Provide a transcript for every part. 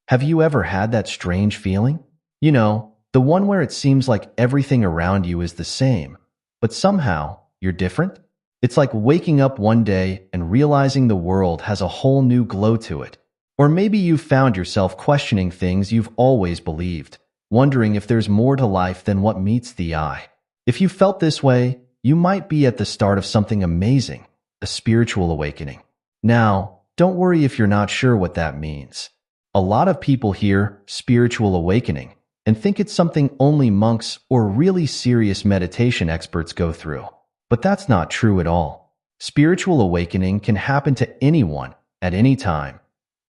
Have you ever had that strange feeling? You know, the one where it seems like everything around you is the same, but somehow you're different? It's like waking up one day and realizing the world has a whole new glow to it. Or maybe you've found yourself questioning things you've always believed, wondering if there's more to life than what meets the eye. If you felt this way, you might be at the start of something amazing, a spiritual awakening. Now, don't worry if you're not sure what that means. A lot of people hear spiritual awakening and think it's something only monks or really serious meditation experts go through. But that's not true at all. Spiritual awakening can happen to anyone at any time.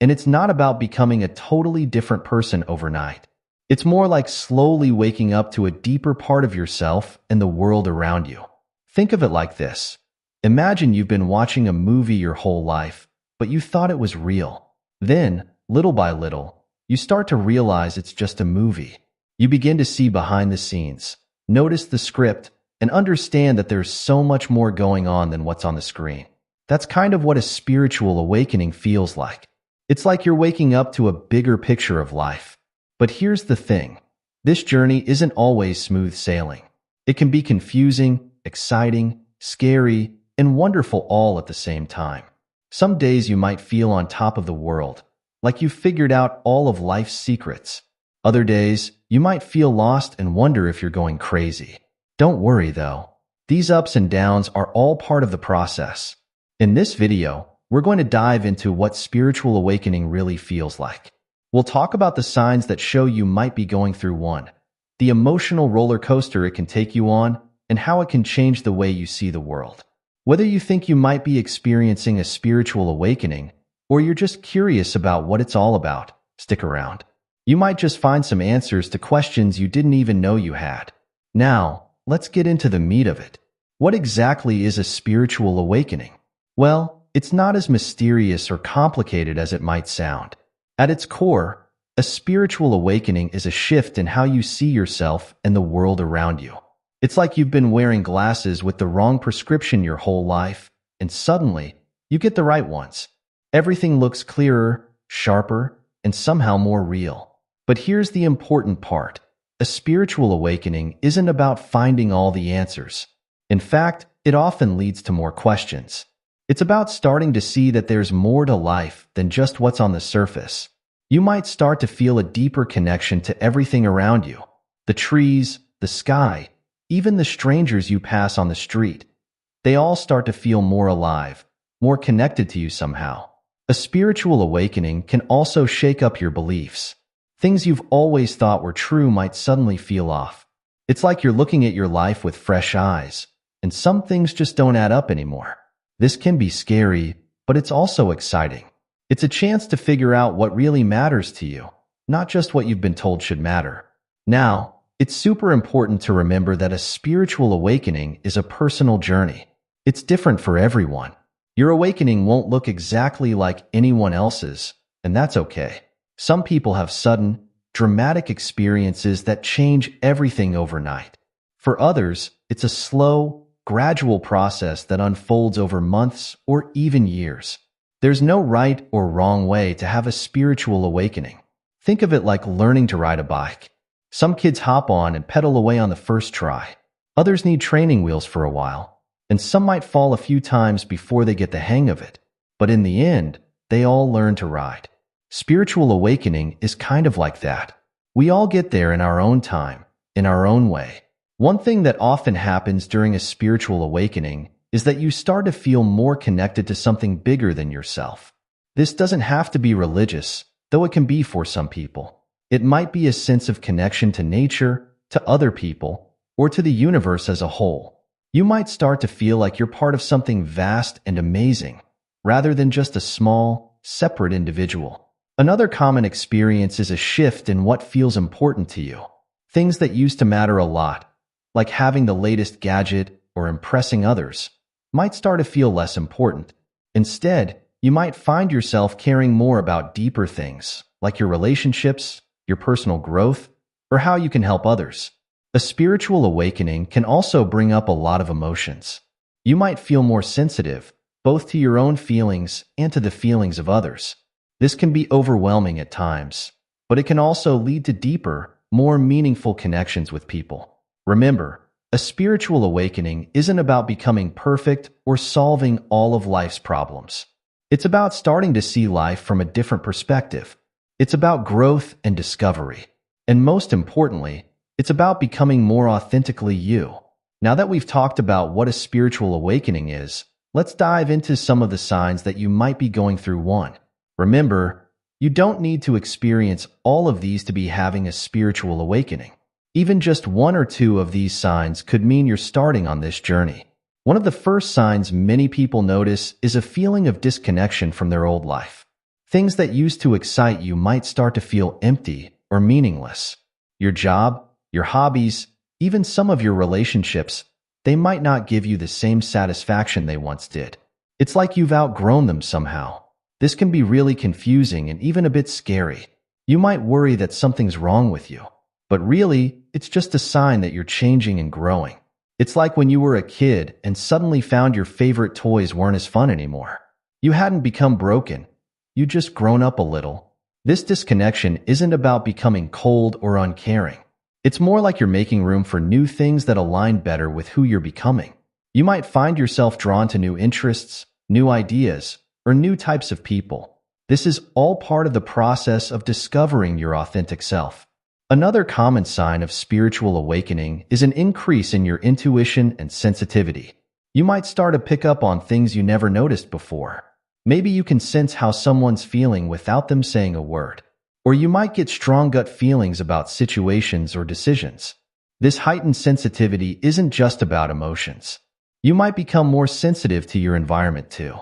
And it's not about becoming a totally different person overnight. It's more like slowly waking up to a deeper part of yourself and the world around you. Think of it like this. Imagine you've been watching a movie your whole life, but you thought it was real. Then, little by little, you start to realize it's just a movie. You begin to see behind the scenes, notice the script, and understand that there's so much more going on than what's on the screen. That's kind of what a spiritual awakening feels like. It's like you're waking up to a bigger picture of life. But here's the thing. This journey isn't always smooth sailing. It can be confusing, exciting, scary, and wonderful all at the same time. Some days you might feel on top of the world, like you've figured out all of life's secrets. Other days, you might feel lost and wonder if you're going crazy. Don't worry though. These ups and downs are all part of the process. In this video, we're going to dive into what spiritual awakening really feels like. We'll talk about the signs that show you might be going through one, the emotional roller coaster it can take you on, and how it can change the way you see the world. Whether you think you might be experiencing a spiritual awakening, or you're just curious about what it's all about, stick around. You might just find some answers to questions you didn't even know you had. Now, let's get into the meat of it. What exactly is a spiritual awakening? Well, it's not as mysterious or complicated as it might sound. At its core, a spiritual awakening is a shift in how you see yourself and the world around you. It's like you've been wearing glasses with the wrong prescription your whole life, and suddenly, you get the right ones. Everything looks clearer, sharper, and somehow more real. But here's the important part. A spiritual awakening isn't about finding all the answers. In fact, it often leads to more questions. It's about starting to see that there's more to life than just what's on the surface. You might start to feel a deeper connection to everything around you. The trees, the sky, even the strangers you pass on the street. They all start to feel more alive, more connected to you somehow. A spiritual awakening can also shake up your beliefs. Things you've always thought were true might suddenly feel off. It's like you're looking at your life with fresh eyes, and some things just don't add up anymore. This can be scary, but it's also exciting. It's a chance to figure out what really matters to you, not just what you've been told should matter. Now, it's super important to remember that a spiritual awakening is a personal journey. It's different for everyone. Your awakening won't look exactly like anyone else's, and that's okay. Some people have sudden, dramatic experiences that change everything overnight. For others, it's a slow, gradual process that unfolds over months or even years. There's no right or wrong way to have a spiritual awakening. Think of it like learning to ride a bike. Some kids hop on and pedal away on the first try. Others need training wheels for a while. And some might fall a few times before they get the hang of it. But in the end, they all learn to ride. Spiritual awakening is kind of like that. We all get there in our own time, in our own way. One thing that often happens during a spiritual awakening is that you start to feel more connected to something bigger than yourself. This doesn't have to be religious, though it can be for some people. It might be a sense of connection to nature, to other people, or to the universe as a whole. You might start to feel like you're part of something vast and amazing, rather than just a small, separate individual. Another common experience is a shift in what feels important to you. Things that used to matter a lot, like having the latest gadget or impressing others, might start to feel less important. Instead, you might find yourself caring more about deeper things, like your relationships, your personal growth, or how you can help others. A spiritual awakening can also bring up a lot of emotions. You might feel more sensitive, both to your own feelings and to the feelings of others. This can be overwhelming at times, but it can also lead to deeper, more meaningful connections with people. Remember, a spiritual awakening isn't about becoming perfect or solving all of life's problems. It's about starting to see life from a different perspective. It's about growth and discovery. And most importantly, it's about becoming more authentically you. Now that we've talked about what a spiritual awakening is, let's dive into some of the signs that you might be going through one. Remember, you don't need to experience all of these to be having a spiritual awakening. Even just one or two of these signs could mean you're starting on this journey. One of the first signs many people notice is a feeling of disconnection from their old life. Things that used to excite you might start to feel empty or meaningless. Your job, your hobbies, even some of your relationships, they might not give you the same satisfaction they once did. It's like you've outgrown them somehow. This can be really confusing and even a bit scary. You might worry that something's wrong with you, but really, it's just a sign that you're changing and growing. It's like when you were a kid and suddenly found your favorite toys weren't as fun anymore. You hadn't become broken. You'd just grown up a little. This disconnection isn't about becoming cold or uncaring. It's more like you're making room for new things that align better with who you're becoming. You might find yourself drawn to new interests, new ideas, or new types of people. This is all part of the process of discovering your authentic self. Another common sign of spiritual awakening is an increase in your intuition and sensitivity. You might start to pick up on things you never noticed before. Maybe you can sense how someone's feeling without them saying a word. Or you might get strong gut feelings about situations or decisions. This heightened sensitivity isn't just about emotions. You might become more sensitive to your environment too.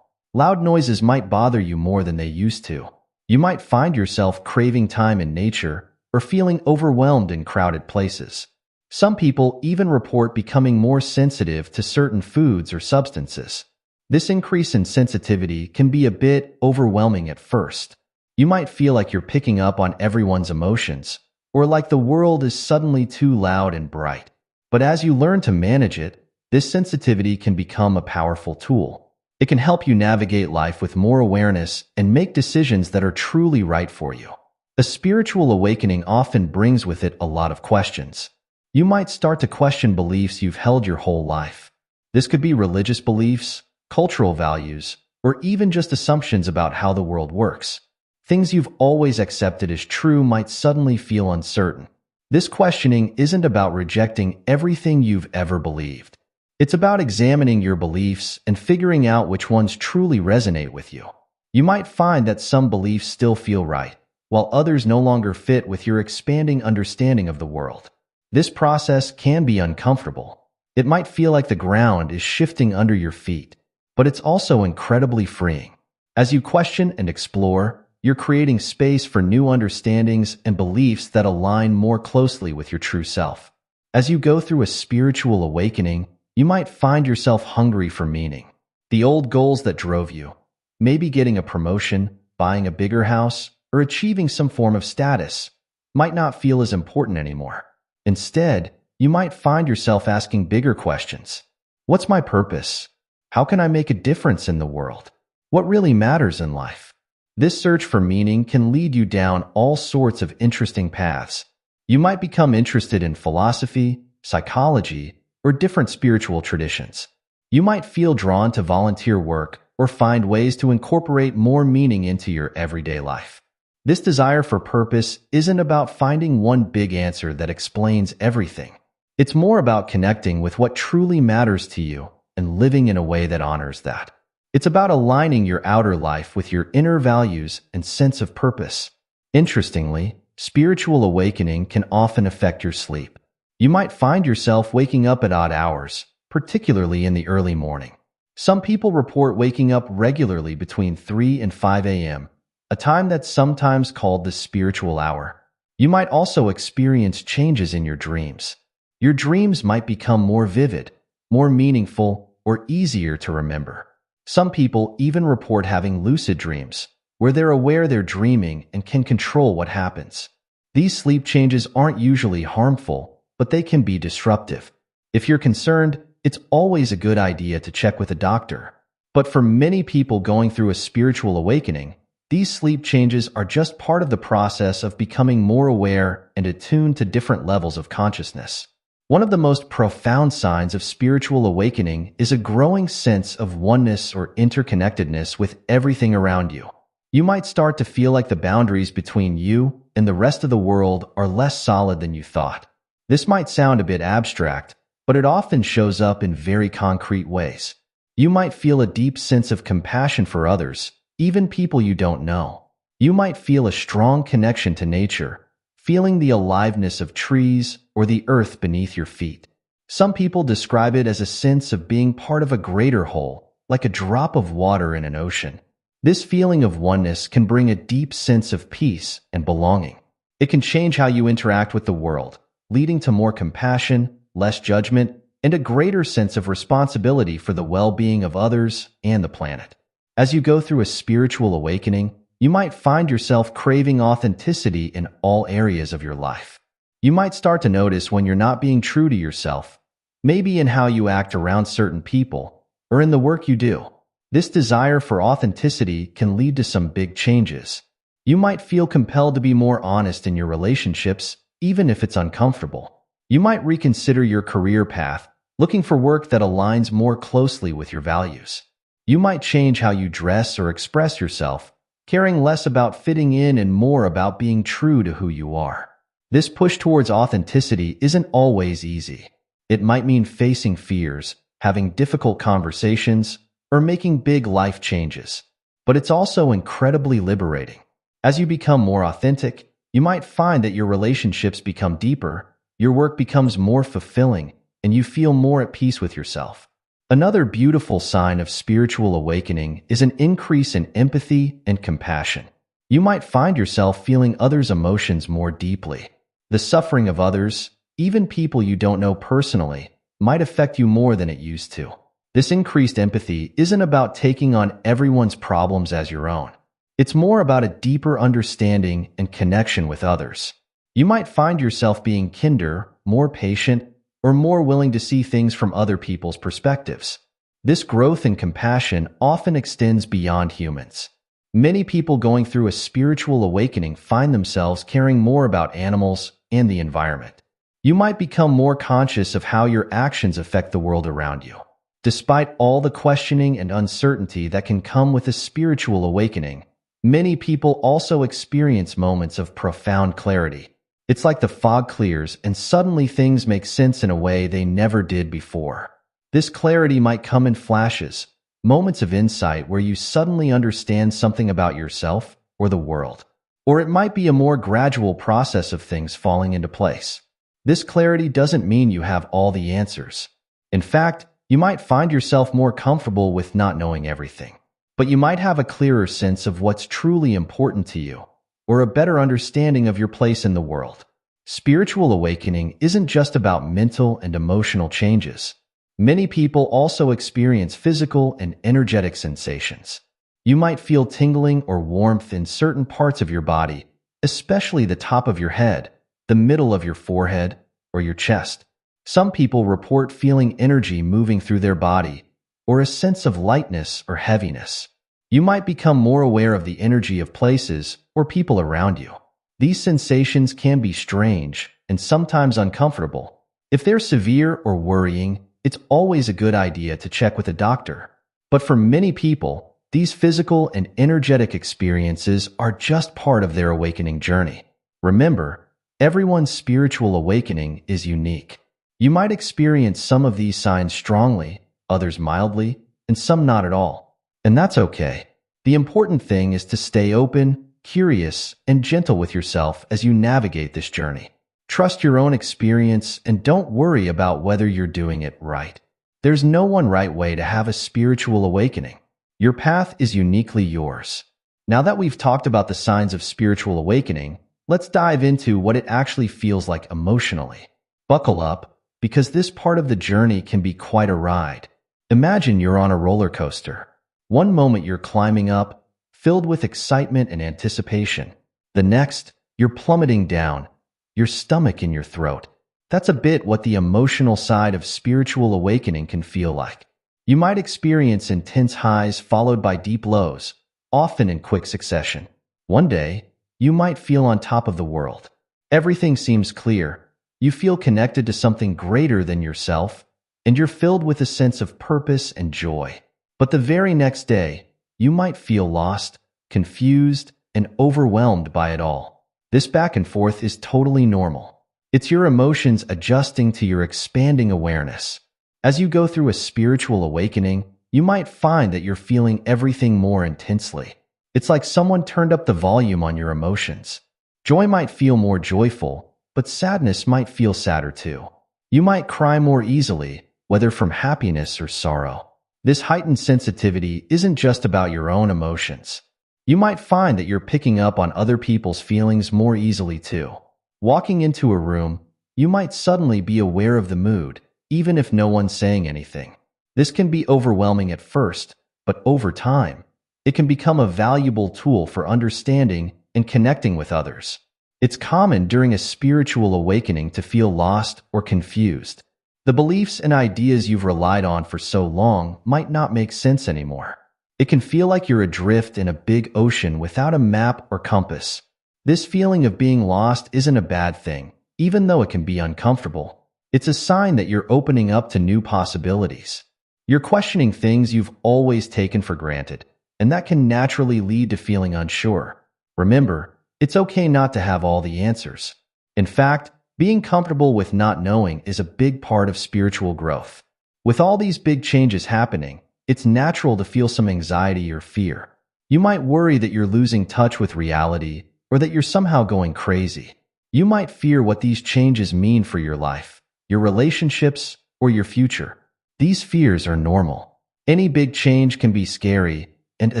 Loud noises might bother you more than they used to. You might find yourself craving time in nature or feeling overwhelmed in crowded places. Some people even report becoming more sensitive to certain foods or substances. This increase in sensitivity can be a bit overwhelming at first. You might feel like you're picking up on everyone's emotions, or like the world is suddenly too loud and bright. But as you learn to manage it, this sensitivity can become a powerful tool. It can help you navigate life with more awareness and make decisions that are truly right for you. A spiritual awakening often brings with it a lot of questions. You might start to question beliefs you've held your whole life. This could be religious beliefs, cultural values, or even just assumptions about how the world works. Things you've always accepted as true might suddenly feel uncertain. This questioning isn't about rejecting everything you've ever believed. It's about examining your beliefs and figuring out which ones truly resonate with you. You might find that some beliefs still feel right, while others no longer fit with your expanding understanding of the world. This process can be uncomfortable. It might feel like the ground is shifting under your feet, but it's also incredibly freeing. As you question and explore, you're creating space for new understandings and beliefs that align more closely with your true self. As you go through a spiritual awakening, you might find yourself hungry for meaning. The old goals that drove you, maybe getting a promotion, buying a bigger house, or achieving some form of status, might not feel as important anymore. Instead, you might find yourself asking bigger questions. What's my purpose? How can I make a difference in the world? What really matters in life? This search for meaning can lead you down all sorts of interesting paths. You might become interested in philosophy, psychology, or different spiritual traditions. You might feel drawn to volunteer work or find ways to incorporate more meaning into your everyday life. This desire for purpose isn't about finding one big answer that explains everything. It's more about connecting with what truly matters to you and living in a way that honors that. It's about aligning your outer life with your inner values and sense of purpose. Interestingly, spiritual awakening can often affect your sleep. You might find yourself waking up at odd hours, particularly in the early morning. Some people report waking up regularly between 3 and 5 a.m., a time that's sometimes called the spiritual hour. You might also experience changes in your dreams. Your dreams might become more vivid, more meaningful, or easier to remember. Some people even report having lucid dreams, where they're aware they're dreaming and can control what happens. These sleep changes aren't usually harmful, but they can be disruptive. If you're concerned, it's always a good idea to check with a doctor. But for many people going through a spiritual awakening, These sleep changes are just part of the process of becoming more aware and attuned to different levels of consciousness. One of the most profound signs of spiritual awakening is a growing sense of oneness or interconnectedness with everything around you. You might start to feel like the boundaries between you and the rest of the world are less solid than you thought. This might sound a bit abstract, but it often shows up in very concrete ways. You might feel a deep sense of compassion for others, even people you don't know. You might feel a strong connection to nature, feeling the aliveness of trees or the earth beneath your feet. Some people describe it as a sense of being part of a greater whole, like a drop of water in an ocean. This feeling of oneness can bring a deep sense of peace and belonging. It can change how you interact with the world, leading to more compassion, less judgment, and a greater sense of responsibility for the well-being of others and the planet. As you go through a spiritual awakening, you might find yourself craving authenticity in all areas of your life. You might start to notice when you're not being true to yourself, maybe in how you act around certain people or in the work you do. This desire for authenticity can lead to some big changes. You might feel compelled to be more honest in your relationships, even if it's uncomfortable. You might reconsider your career path, looking for work that aligns more closely with your values. You might change how you dress or express yourself, caring less about fitting in and more about being true to who you are. This push towards authenticity isn't always easy. It might mean facing fears, having difficult conversations, or making big life changes. But it's also incredibly liberating. As you become more authentic, you might find that your relationships become deeper, your work becomes more fulfilling, and you feel more at peace with yourself. Another beautiful sign of spiritual awakening is an increase in empathy and compassion. You might find yourself feeling others' emotions more deeply. The suffering of others, even people you don't know personally, might affect you more than it used to. This increased empathy isn't about taking on everyone's problems as your own. It's more about a deeper understanding and connection with others. You might find yourself being kinder, more patient, or more willing to see things from other people's perspectives. This growth in compassion often extends beyond humans. Many people going through a spiritual awakening find themselves caring more about animals and the environment. You might become more conscious of how your actions affect the world around you. Despite all the questioning and uncertainty that can come with a spiritual awakening, many people also experience moments of profound clarity. It's like the fog clears and suddenly things make sense in a way they never did before. This clarity might come in flashes, moments of insight where you suddenly understand something about yourself or the world. Or it might be a more gradual process of things falling into place. This clarity doesn't mean you have all the answers. In fact, you might find yourself more comfortable with not knowing everything, but you might have a clearer sense of what's truly important to you, or a better understanding of your place in the world. Spiritual awakening isn't just about mental and emotional changes. Many people also experience physical and energetic sensations. You might feel tingling or warmth in certain parts of your body, especially the top of your head, the middle of your forehead, or your chest. Some people report feeling energy moving through their body, or a sense of lightness or heaviness. You might become more aware of the energy of places or people around you. These sensations can be strange and sometimes uncomfortable. If they're severe or worrying, it's always a good idea to check with a doctor. But for many people, these physical and energetic experiences are just part of their awakening journey. Remember, everyone's spiritual awakening is unique. You might experience some of these signs strongly, others mildly, and some not at all. And that's okay. The important thing is to stay open, curious, and gentle with yourself as you navigate this journey. Trust your own experience and don't worry about whether you're doing it right. There's no one right way to have a spiritual awakening. Your path is uniquely yours. Now that we've talked about the signs of spiritual awakening, let's dive into what it actually feels like emotionally. Buckle up, because this part of the journey can be quite a ride. Imagine you're on a roller coaster. One moment you're climbing up, filled with excitement and anticipation. The next, you're plummeting down, your stomach in your throat. That's a bit what the emotional side of spiritual awakening can feel like. You might experience intense highs followed by deep lows, often in quick succession. One day, you might feel on top of the world. Everything seems clear. You feel connected to something greater than yourself, and you're filled with a sense of purpose and joy. But the very next day, you might feel lost, confused, and overwhelmed by it all. This back and forth is totally normal. It's your emotions adjusting to your expanding awareness. As you go through a spiritual awakening, you might find that you're feeling everything more intensely. It's like someone turned up the volume on your emotions. Joy might feel more joyful, but sadness might feel sadder too. You might cry more easily, whether from happiness or sorrow. This heightened sensitivity isn't just about your own emotions. You might find that you're picking up on other people's feelings more easily too. Walking into a room, you might suddenly be aware of the mood, even if no one's saying anything. This can be overwhelming at first, but over time, it can become a valuable tool for understanding and connecting with others. It's common during a spiritual awakening to feel lost or confused. The beliefs and ideas you've relied on for so long might not make sense anymore. It can feel like you're adrift in a big ocean without a map or compass. This feeling of being lost isn't a bad thing, even though it can be uncomfortable. It's a sign that you're opening up to new possibilities. You're questioning things you've always taken for granted, and that can naturally lead to feeling unsure. Remember, it's okay not to have all the answers. In fact, being comfortable with not knowing is a big part of spiritual growth. With all these big changes happening, it's natural to feel some anxiety or fear. You might worry that you're losing touch with reality or that you're somehow going crazy. You might fear what these changes mean for your life, your relationships, or your future. These fears are normal. Any big change can be scary, and a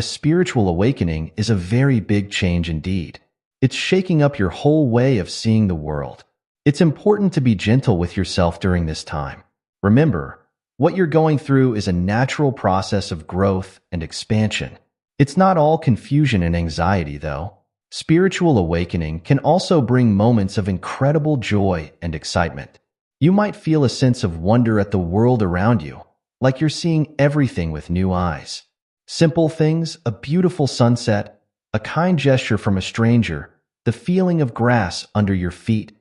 spiritual awakening is a very big change indeed. It's shaking up your whole way of seeing the world. It's important to be gentle with yourself during this time. Remember, what you're going through is a natural process of growth and expansion. It's not all confusion and anxiety, though. Spiritual awakening can also bring moments of incredible joy and excitement. You might feel a sense of wonder at the world around you, like you're seeing everything with new eyes. Simple things, a beautiful sunset, a kind gesture from a stranger, the feeling of grass under your feet,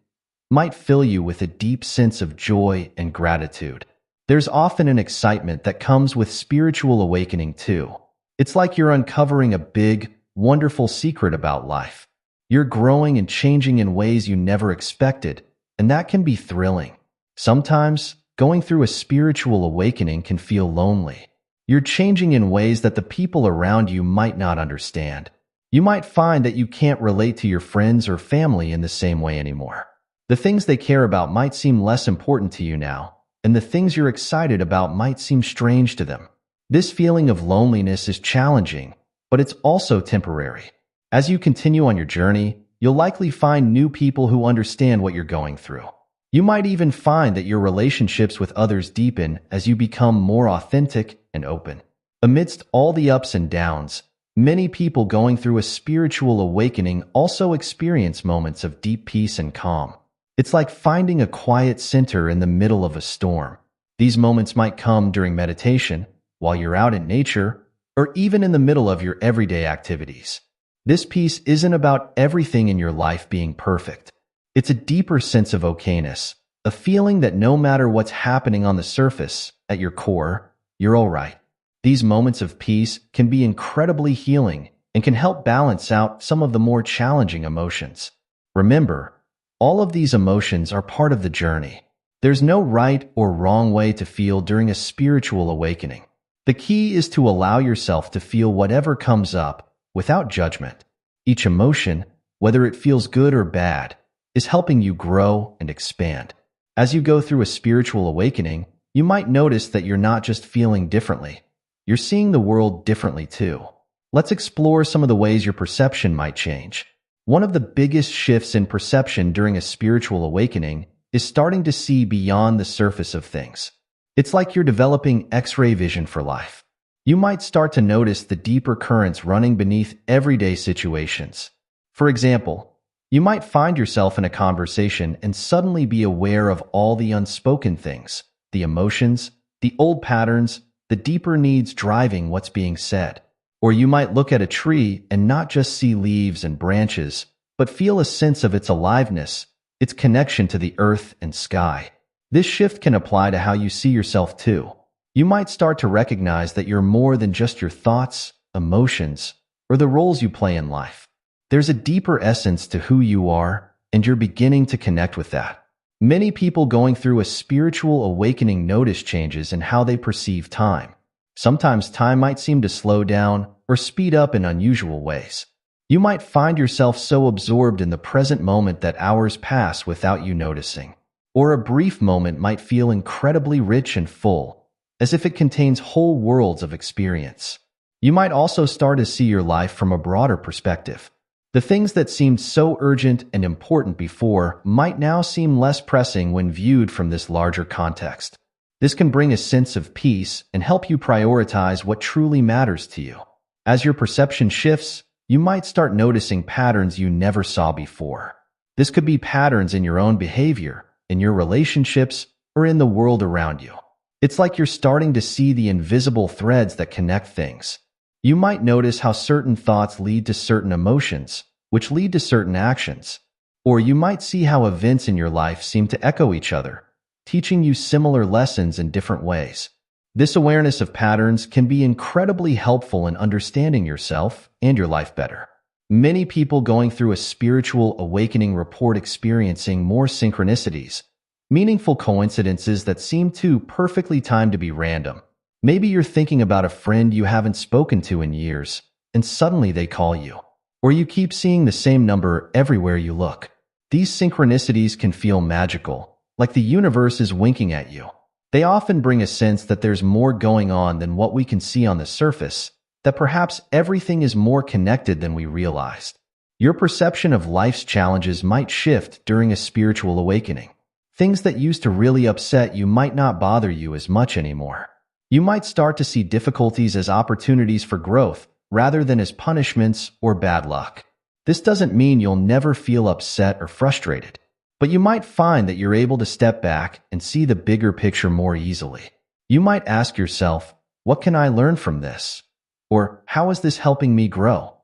might fill you with a deep sense of joy and gratitude. There's often an excitement that comes with spiritual awakening too. It's like you're uncovering a big, wonderful secret about life. You're growing and changing in ways you never expected, and that can be thrilling. Sometimes, going through a spiritual awakening can feel lonely. You're changing in ways that the people around you might not understand. You might find that you can't relate to your friends or family in the same way anymore. The things they care about might seem less important to you now, and the things you're excited about might seem strange to them. This feeling of loneliness is challenging, but it's also temporary. As you continue on your journey, you'll likely find new people who understand what you're going through. You might even find that your relationships with others deepen as you become more authentic and open. Amidst all the ups and downs, many people going through a spiritual awakening also experience moments of deep peace and calm. It's like finding a quiet center in the middle of a storm. These moments might come during meditation, while you're out in nature, or even in the middle of your everyday activities. This peace isn't about everything in your life being perfect. It's a deeper sense of okayness, a feeling that no matter what's happening on the surface, at your core, you're all right. These moments of peace can be incredibly healing and can help balance out some of the more challenging emotions. Remember, all of these emotions are part of the journey. There's no right or wrong way to feel during a spiritual awakening. The key is to allow yourself to feel whatever comes up without judgment. Each emotion, whether it feels good or bad, is helping you grow and expand. As you go through a spiritual awakening, you might notice that you're not just feeling differently. You're seeing the world differently too. Let's explore some of the ways your perception might change. One of the biggest shifts in perception during a spiritual awakening is starting to see beyond the surface of things. It's like you're developing X-ray vision for life. You might start to notice the deeper currents running beneath everyday situations. For example, you might find yourself in a conversation and suddenly be aware of all the unspoken things, the emotions, the old patterns, the deeper needs driving what's being said. Or you might look at a tree and not just see leaves and branches, but feel a sense of its aliveness, its connection to the earth and sky. This shift can apply to how you see yourself too. You might start to recognize that you're more than just your thoughts, emotions, or the roles you play in life. There's a deeper essence to who you are, and you're beginning to connect with that. Many people going through a spiritual awakening notice changes in how they perceive time. Sometimes time might seem to slow down or speed up in unusual ways. You might find yourself so absorbed in the present moment that hours pass without you noticing. Or a brief moment might feel incredibly rich and full, as if it contains whole worlds of experience. You might also start to see your life from a broader perspective. The things that seemed so urgent and important before might now seem less pressing when viewed from this larger context. This can bring a sense of peace and help you prioritize what truly matters to you. As your perception shifts, you might start noticing patterns you never saw before. This could be patterns in your own behavior, in your relationships, or in the world around you. It's like you're starting to see the invisible threads that connect things. You might notice how certain thoughts lead to certain emotions, which lead to certain actions. Or you might see how events in your life seem to echo each other, teaching you similar lessons in different ways. This awareness of patterns can be incredibly helpful in understanding yourself and your life better. Many people going through a spiritual awakening report experiencing more synchronicities, meaningful coincidences that seem too perfectly timed to be random. Maybe you're thinking about a friend you haven't spoken to in years, and suddenly they call you. Or you keep seeing the same number everywhere you look. These synchronicities can feel magical, like the universe is winking at you. They often bring a sense that there's more going on than what we can see on the surface, that perhaps everything is more connected than we realized. Your perception of life's challenges might shift during a spiritual awakening. Things that used to really upset you might not bother you as much anymore. You might start to see difficulties as opportunities for growth rather than as punishments or bad luck. This doesn't mean you'll never feel upset or frustrated, but you might find that you're able to step back and see the bigger picture more easily. You might ask yourself, what can I learn from this? Or how is this helping me grow?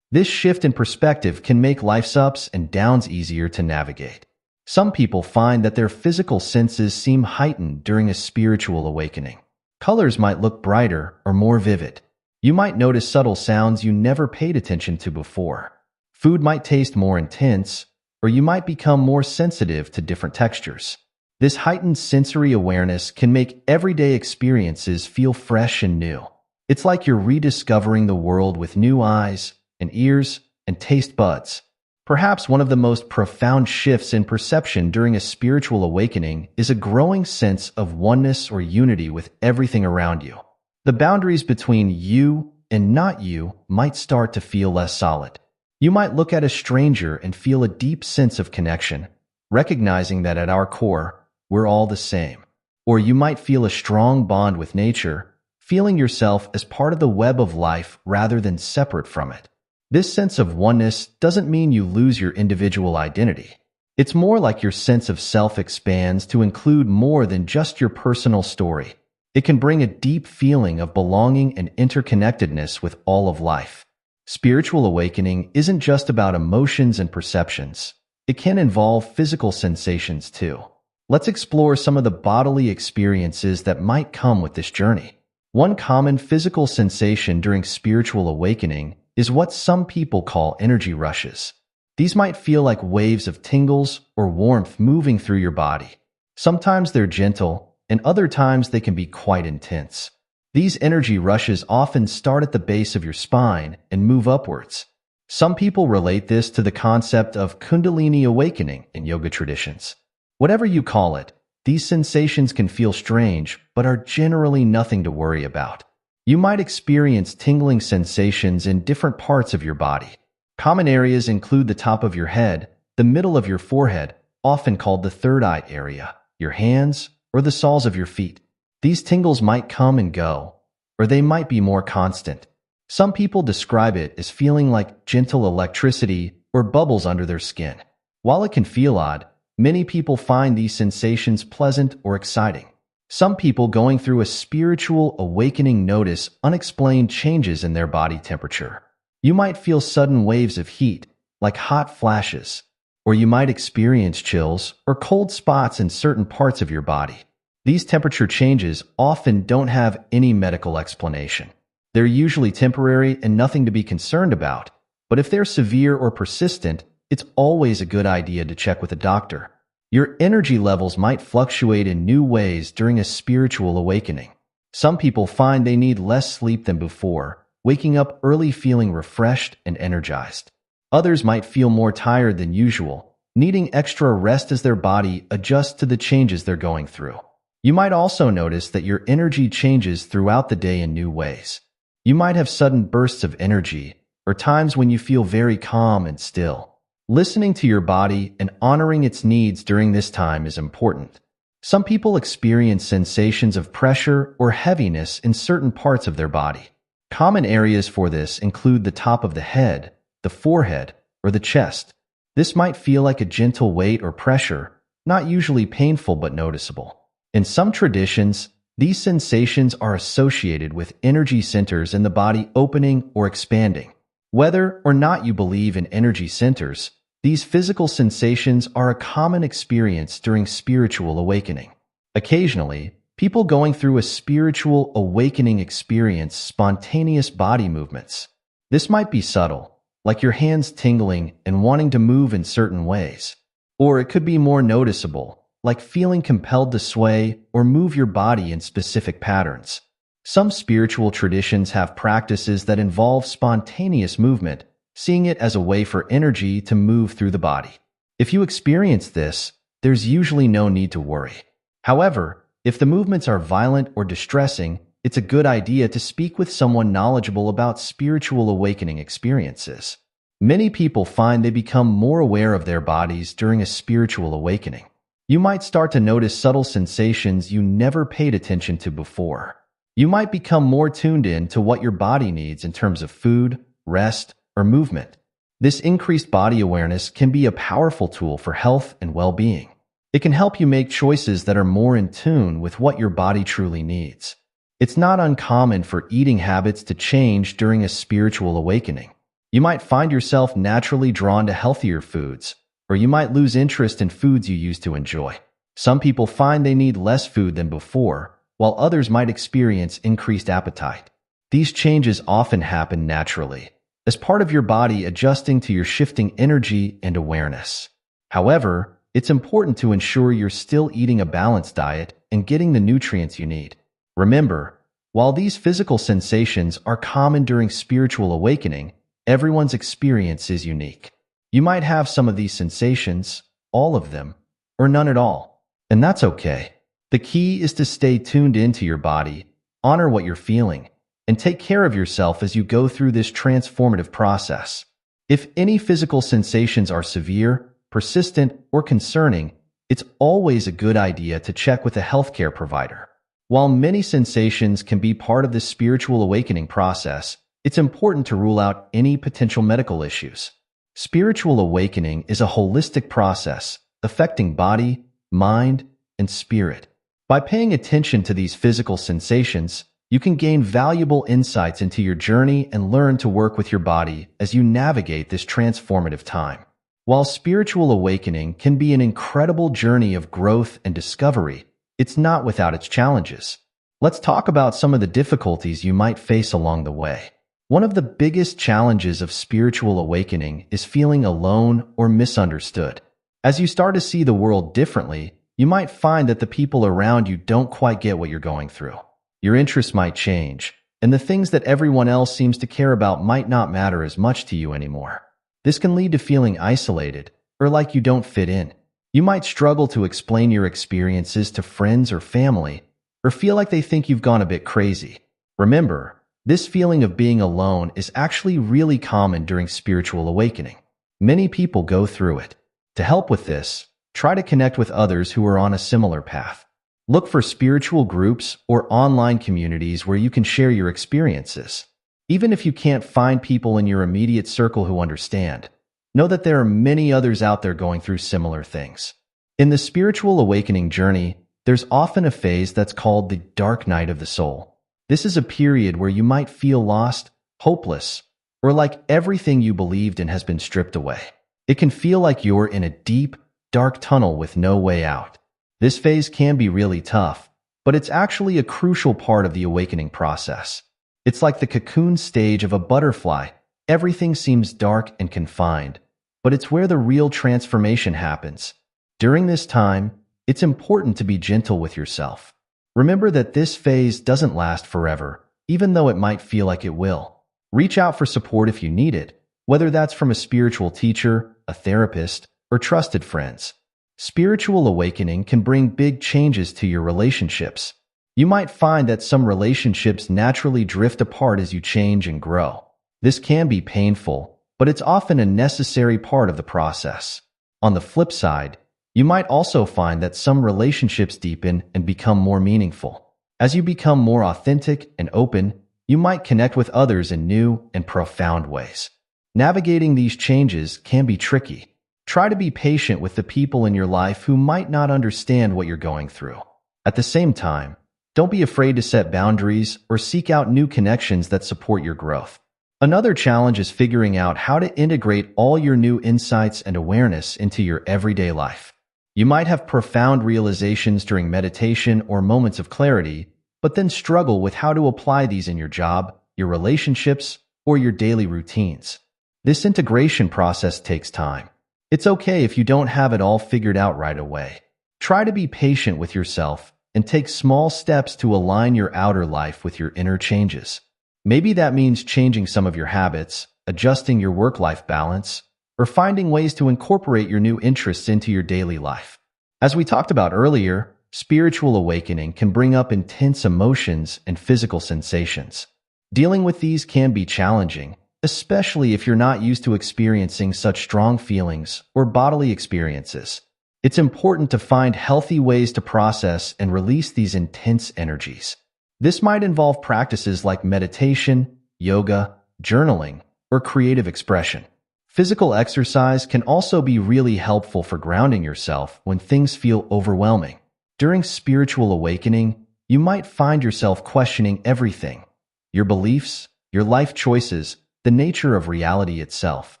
This shift in perspective can make life's ups and downs easier to navigate. Some people find that their physical senses seem heightened during a spiritual awakening. Colors might look brighter or more vivid. You might notice subtle sounds you never paid attention to before. Food might taste more intense, or you might become more sensitive to different textures. This heightened sensory awareness can make everyday experiences feel fresh and new. It's like you're rediscovering the world with new eyes and ears and taste buds. Perhaps one of the most profound shifts in perception during a spiritual awakening is a growing sense of oneness or unity with everything around you. The boundaries between you and not you might start to feel less solid. You might look at a stranger and feel a deep sense of connection, recognizing that at our core, we're all the same. Or you might feel a strong bond with nature, feeling yourself as part of the web of life rather than separate from it. This sense of oneness doesn't mean you lose your individual identity. It's more like your sense of self expands to include more than just your personal story. It can bring a deep feeling of belonging and interconnectedness with all of life. Spiritual awakening isn't just about emotions and perceptions. It can involve physical sensations too. Let's explore some of the bodily experiences that might come with this journey. One common physical sensation during spiritual awakening is what some people call energy rushes. These might feel like waves of tingles or warmth moving through your body. Sometimes they're gentle, and other times they can be quite intense. These energy rushes often start at the base of your spine and move upwards. Some people relate this to the concept of Kundalini awakening in yoga traditions. Whatever you call it, these sensations can feel strange, but are generally nothing to worry about. You might experience tingling sensations in different parts of your body. Common areas include the top of your head, the middle of your forehead, often called the third eye area, your hands, or the soles of your feet. These tingles might come and go, or they might be more constant. Some people describe it as feeling like gentle electricity or bubbles under their skin. While it can feel odd, many people find these sensations pleasant or exciting. Some people going through a spiritual awakening notice unexplained changes in their body temperature. You might feel sudden waves of heat, like hot flashes, or you might experience chills or cold spots in certain parts of your body. These temperature changes often don't have any medical explanation. They're usually temporary and nothing to be concerned about, but if they're severe or persistent, it's always a good idea to check with a doctor. Your energy levels might fluctuate in new ways during a spiritual awakening. Some people find they need less sleep than before, waking up early feeling refreshed and energized. Others might feel more tired than usual, needing extra rest as their body adjusts to the changes they're going through. You might also notice that your energy changes throughout the day in new ways. You might have sudden bursts of energy, or times when you feel very calm and still. Listening to your body and honoring its needs during this time is important. Some people experience sensations of pressure or heaviness in certain parts of their body. Common areas for this include the top of the head, the forehead, or the chest. This might feel like a gentle weight or pressure, not usually painful but noticeable. In some traditions, these sensations are associated with energy centers in the body opening or expanding. Whether or not you believe in energy centers, these physical sensations are a common experience during spiritual awakening. Occasionally, people going through a spiritual awakening experience spontaneous body movements. This might be subtle, like your hands tingling and wanting to move in certain ways. Or it could be more noticeable, like feeling compelled to sway or move your body in specific patterns. Some spiritual traditions have practices that involve spontaneous movement, seeing it as a way for energy to move through the body. If you experience this, there's usually no need to worry. However, if the movements are violent or distressing, it's a good idea to speak with someone knowledgeable about spiritual awakening experiences. Many people find they become more aware of their bodies during a spiritual awakening. You might start to notice subtle sensations you never paid attention to before. You might become more tuned in to what your body needs in terms of food, rest, or movement. This increased body awareness can be a powerful tool for health and well-being. It can help you make choices that are more in tune with what your body truly needs. It's not uncommon for eating habits to change during a spiritual awakening. You might find yourself naturally drawn to healthier foods, or you might lose interest in foods you used to enjoy. Some people find they need less food than before, while others might experience increased appetite. These changes often happen naturally, as part of your body adjusting to your shifting energy and awareness. However, it's important to ensure you're still eating a balanced diet and getting the nutrients you need. Remember, while these physical sensations are common during spiritual awakening, everyone's experience is unique. You might have some of these sensations, all of them, or none at all, and that's okay. The key is to stay tuned into your body, honor what you're feeling, and take care of yourself as you go through this transformative process. If any physical sensations are severe, persistent, or concerning, it's always a good idea to check with a healthcare provider. While many sensations can be part of the spiritual awakening process, it's important to rule out any potential medical issues. Spiritual awakening is a holistic process affecting body, mind, and spirit. By paying attention to these physical sensations, you can gain valuable insights into your journey and learn to work with your body as you navigate this transformative time. While spiritual awakening can be an incredible journey of growth and discovery, it's not without its challenges. Let's talk about some of the difficulties you might face along the way. One of the biggest challenges of spiritual awakening is feeling alone or misunderstood. As you start to see the world differently, you might find that the people around you don't quite get what you're going through. Your interests might change, and the things that everyone else seems to care about might not matter as much to you anymore. This can lead to feeling isolated or like you don't fit in. You might struggle to explain your experiences to friends or family, or feel like they think you've gone a bit crazy. Remember, this feeling of being alone is actually really common during spiritual awakening. Many people go through it. To help with this, try to connect with others who are on a similar path. Look for spiritual groups or online communities where you can share your experiences. Even if you can't find people in your immediate circle who understand, know that there are many others out there going through similar things. In the spiritual awakening journey, There's often a phase that's called the dark night of the soul. This is a period where you might feel lost, hopeless, or like everything you believed in has been stripped away. It can feel like you're in a deep, dark tunnel with no way out. This phase can be really tough, but it's actually a crucial part of the awakening process. It's like the cocoon stage of a butterfly. Everything seems dark and confined, but it's where the real transformation happens. During this time, it's important to be gentle with yourself. Remember that this phase doesn't last forever, even though it might feel like it will. Reach out for support if you need it, whether that's from a spiritual teacher, a therapist, or trusted friends. Spiritual awakening can bring big changes to your relationships. You might find that some relationships naturally drift apart as you change and grow. This can be painful, but it's often a necessary part of the process. On the flip side, you might also find that some relationships deepen and become more meaningful. As you become more authentic and open, you might connect with others in new and profound ways. Navigating these changes can be tricky. Try to be patient with the people in your life who might not understand what you're going through. At the same time, don't be afraid to set boundaries or seek out new connections that support your growth. Another challenge is figuring out how to integrate all your new insights and awareness into your everyday life. You might have profound realizations during meditation or moments of clarity, but then struggle with how to apply these in your job, your relationships, or your daily routines. This integration process takes time. It's okay if you don't have it all figured out right away. Try to be patient with yourself and take small steps to align your outer life with your inner changes. Maybe that means changing some of your habits, adjusting your work-life balance, or finding ways to incorporate your new interests into your daily life. As we talked about earlier, spiritual awakening can bring up intense emotions and physical sensations. Dealing with these can be challenging, especially if you're not used to experiencing such strong feelings or bodily experiences. It's important to find healthy ways to process and release these intense energies. This might involve practices like meditation, yoga, journaling, or creative expression. Physical exercise can also be really helpful for grounding yourself when things feel overwhelming. During spiritual awakening, you might find yourself questioning everything: your beliefs, your life choices, the nature of reality itself.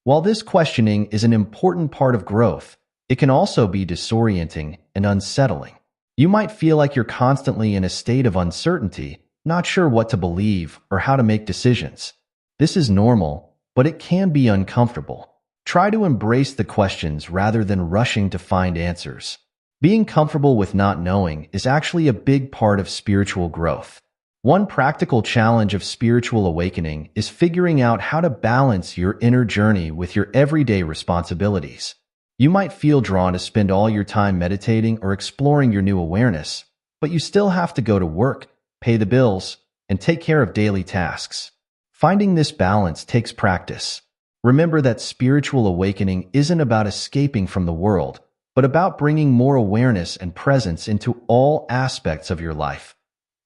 While this questioning is an important part of growth, it can also be disorienting and unsettling. You might feel like you're constantly in a state of uncertainty, not sure what to believe or how to make decisions. This is normal, but it can be uncomfortable. Try to embrace the questions rather than rushing to find answers. Being comfortable with not knowing is actually a big part of spiritual growth. One practical challenge of spiritual awakening is figuring out how to balance your inner journey with your everyday responsibilities. You might feel drawn to spend all your time meditating or exploring your new awareness, but you still have to go to work, pay the bills, and take care of daily tasks. Finding this balance takes practice. Remember that spiritual awakening isn't about escaping from the world, but about bringing more awareness and presence into all aspects of your life,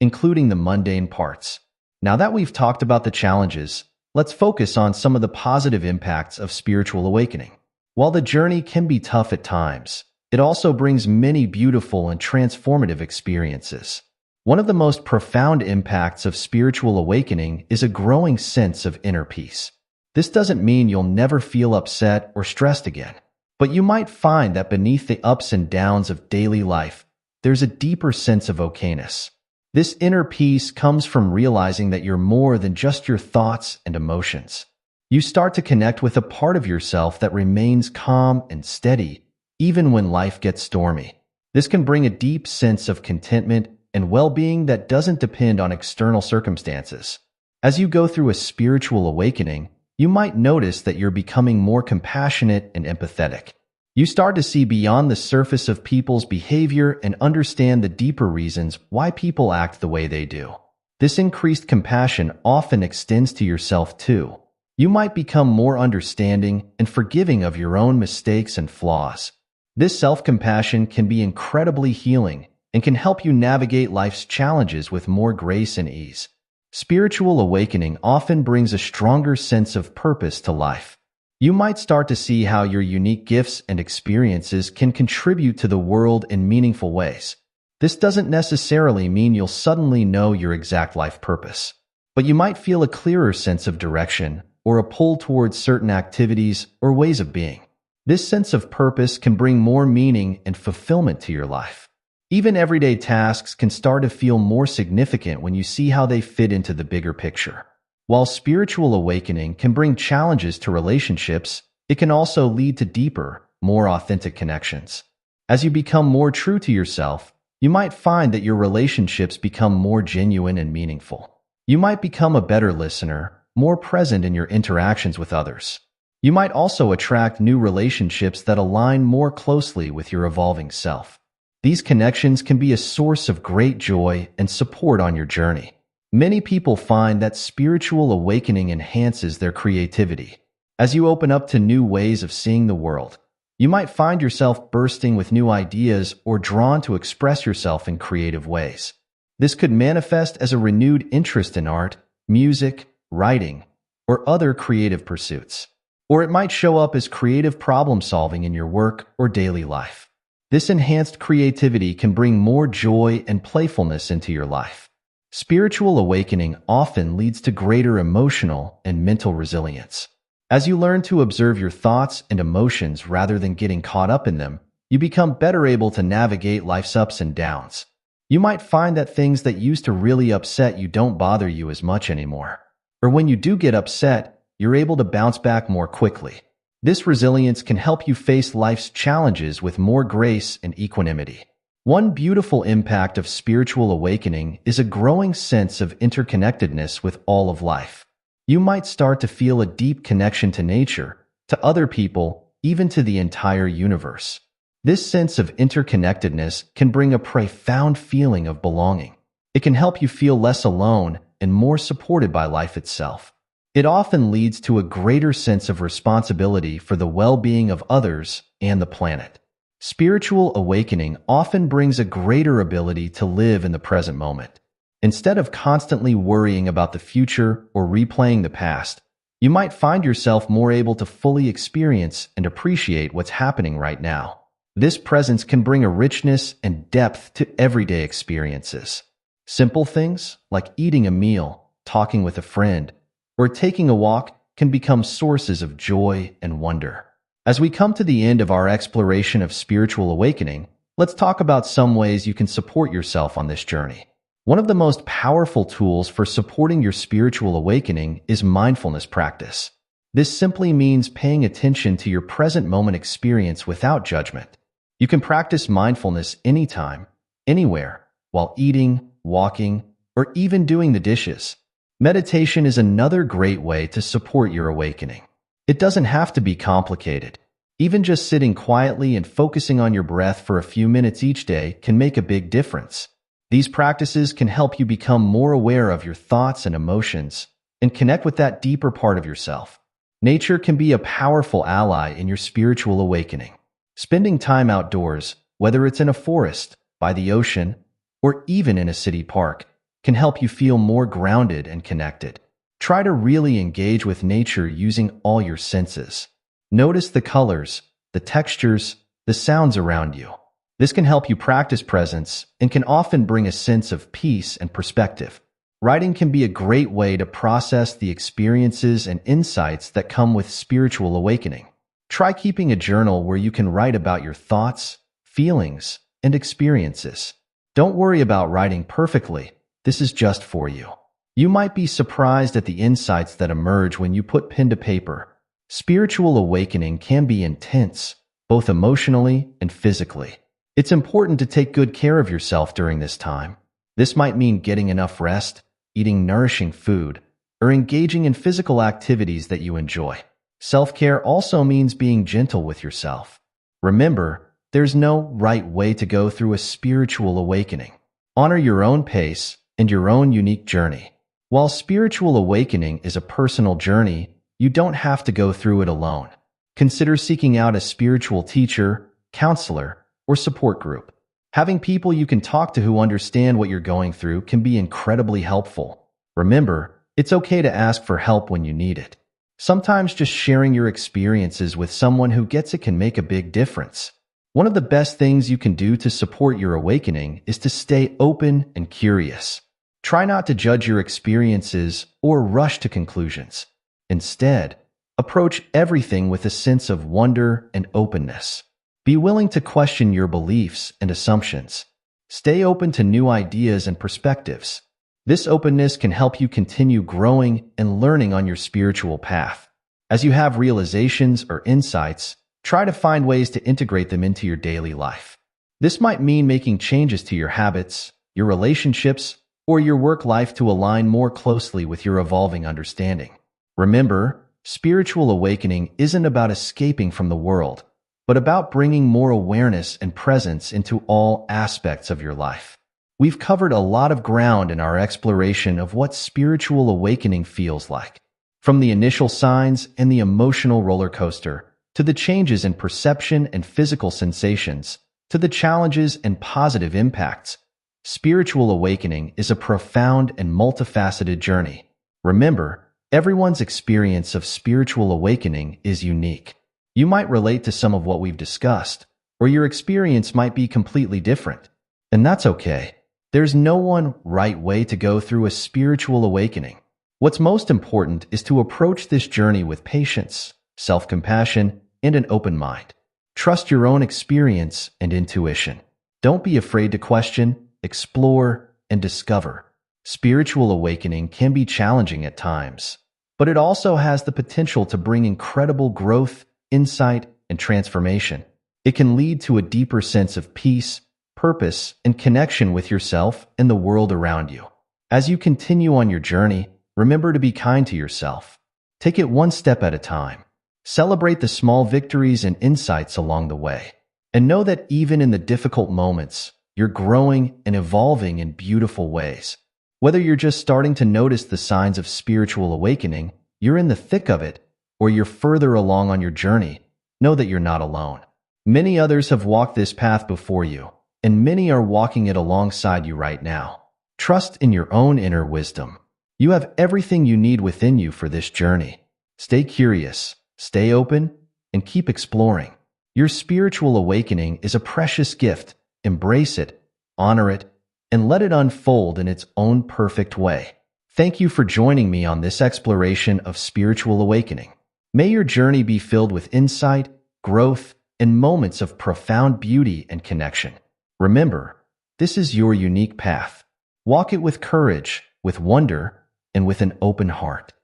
including the mundane parts. Now that we've talked about the challenges, let's focus on some of the positive impacts of spiritual awakening. While the journey can be tough at times, it also brings many beautiful and transformative experiences. One of the most profound impacts of spiritual awakening is a growing sense of inner peace. This doesn't mean you'll never feel upset or stressed again, but you might find that beneath the ups and downs of daily life, there's a deeper sense of okayness. This inner peace comes from realizing that you're more than just your thoughts and emotions. You start to connect with a part of yourself that remains calm and steady, even when life gets stormy. This can bring a deep sense of contentment and well-being that doesn't depend on external circumstances. As you go through a spiritual awakening, you might notice that you're becoming more compassionate and empathetic. You start to see beyond the surface of people's behavior and understand the deeper reasons why people act the way they do. This increased compassion often extends to yourself too. You might become more understanding and forgiving of your own mistakes and flaws. This self-compassion can be incredibly healing and can help you navigate life's challenges with more grace and ease. Spiritual awakening often brings a stronger sense of purpose to life. You might start to see how your unique gifts and experiences can contribute to the world in meaningful ways. This doesn't necessarily mean you'll suddenly know your exact life purpose, but you might feel a clearer sense of direction or a pull towards certain activities or ways of being. This sense of purpose can bring more meaning and fulfillment to your life. Even everyday tasks can start to feel more significant when you see how they fit into the bigger picture. While spiritual awakening can bring challenges to relationships, it can also lead to deeper, more authentic connections. As you become more true to yourself, you might find that your relationships become more genuine and meaningful. You might become a better listener, more present in your interactions with others. You might also attract new relationships that align more closely with your evolving self. These connections can be a source of great joy and support on your journey. Many people find that spiritual awakening enhances their creativity. As you open up to new ways of seeing the world, you might find yourself bursting with new ideas or drawn to express yourself in creative ways. This could manifest as a renewed interest in art, music, writing, or other creative pursuits. Or it might show up as creative problem solving in your work or daily life. This enhanced creativity can bring more joy and playfulness into your life. Spiritual awakening often leads to greater emotional and mental resilience. As you learn to observe your thoughts and emotions rather than getting caught up in them, you become better able to navigate life's ups and downs. You might find that things that used to really upset you don't bother you as much anymore. Or when you do get upset, you're able to bounce back more quickly. This resilience can help you face life's challenges with more grace and equanimity. One beautiful impact of spiritual awakening is a growing sense of interconnectedness with all of life. You might start to feel a deep connection to nature, to other people, even to the entire universe. This sense of interconnectedness can bring a profound feeling of belonging. It can help you feel less alone and more supported by life itself. It often leads to a greater sense of responsibility for the well-being of others and the planet. Spiritual awakening often brings a greater ability to live in the present moment. Instead of constantly worrying about the future or replaying the past, you might find yourself more able to fully experience and appreciate what's happening right now. This presence can bring a richness and depth to everyday experiences. Simple things like eating a meal, talking with a friend, or taking a walk can become sources of joy and wonder. As we come to the end of our exploration of spiritual awakening, let's talk about some ways you can support yourself on this journey. One of the most powerful tools for supporting your spiritual awakening is mindfulness practice. This simply means paying attention to your present moment experience without judgment. You can practice mindfulness anytime, anywhere, while eating, walking, or even doing the dishes. Meditation is another great way to support your awakening. It doesn't have to be complicated. Even just sitting quietly and focusing on your breath for a few minutes each day can make a big difference. These practices can help you become more aware of your thoughts and emotions and connect with that deeper part of yourself. Nature can be a powerful ally in your spiritual awakening. Spending time outdoors, whether it's in a forest, by the ocean, or even in a city park, can help you feel more grounded and connected. Try to really engage with nature using all your senses. Notice the colors, the textures, the sounds around you. This can help you practice presence and can often bring a sense of peace and perspective. Writing can be a great way to process the experiences and insights that come with spiritual awakening. Try keeping a journal where you can write about your thoughts, feelings, and experiences. Don't worry about writing perfectly. This is just for you. You might be surprised at the insights that emerge when you put pen to paper. Spiritual awakening can be intense, both emotionally and physically. It's important to take good care of yourself during this time. This might mean getting enough rest, eating nourishing food, or engaging in physical activities that you enjoy. Self-care also means being gentle with yourself. Remember, there's no right way to go through a spiritual awakening. Honor your own pace and your own unique journey. While spiritual awakening is a personal journey, you don't have to go through it alone. Consider seeking out a spiritual teacher, counselor, or support group. Having people you can talk to who understand what you're going through can be incredibly helpful. Remember, it's okay to ask for help when you need it. Sometimes just sharing your experiences with someone who gets it can make a big difference. One of the best things you can do to support your awakening is to stay open and curious. Try not to judge your experiences or rush to conclusions. Instead, approach everything with a sense of wonder and openness. Be willing to question your beliefs and assumptions. Stay open to new ideas and perspectives. This openness can help you continue growing and learning on your spiritual path. As you have realizations or insights, try to find ways to integrate them into your daily life. This might mean making changes to your habits, your relationships, or your work life to align more closely with your evolving understanding. Remember, spiritual awakening isn't about escaping from the world, but about bringing more awareness and presence into all aspects of your life. We've covered a lot of ground in our exploration of what spiritual awakening feels like. From the initial signs and the emotional roller coaster, to the changes in perception and physical sensations, to the challenges and positive impacts, spiritual awakening is a profound and multifaceted journey. Remember, everyone's experience of spiritual awakening is unique. You might relate to some of what we've discussed, or your experience might be completely different. And that's okay. There's no one right way to go through a spiritual awakening. What's most important is to approach this journey with patience, self-compassion, and an open mind. Trust your own experience and intuition. Don't be afraid to question, explore, and discover. Spiritual awakening can be challenging at times, but it also has the potential to bring incredible growth, insight, and transformation. It can lead to a deeper sense of peace, purpose, and connection with yourself and the world around you. As you continue on your journey, remember to be kind to yourself. Take it one step at a time. Celebrate the small victories and insights along the way. And know that even in the difficult moments, you're growing and evolving in beautiful ways. Whether you're just starting to notice the signs of spiritual awakening, you're in the thick of it, or you're further along on your journey, know that you're not alone. Many others have walked this path before you, and many are walking it alongside you right now. Trust in your own inner wisdom. You have everything you need within you for this journey. Stay curious, stay open, and keep exploring. Your spiritual awakening is a precious gift. Embrace it, honor it, and let it unfold in its own perfect way. Thank you for joining me on this exploration of spiritual awakening. May your journey be filled with insight, growth, and moments of profound beauty and connection. Remember, this is your unique path. Walk it with courage, with wonder, and with an open heart.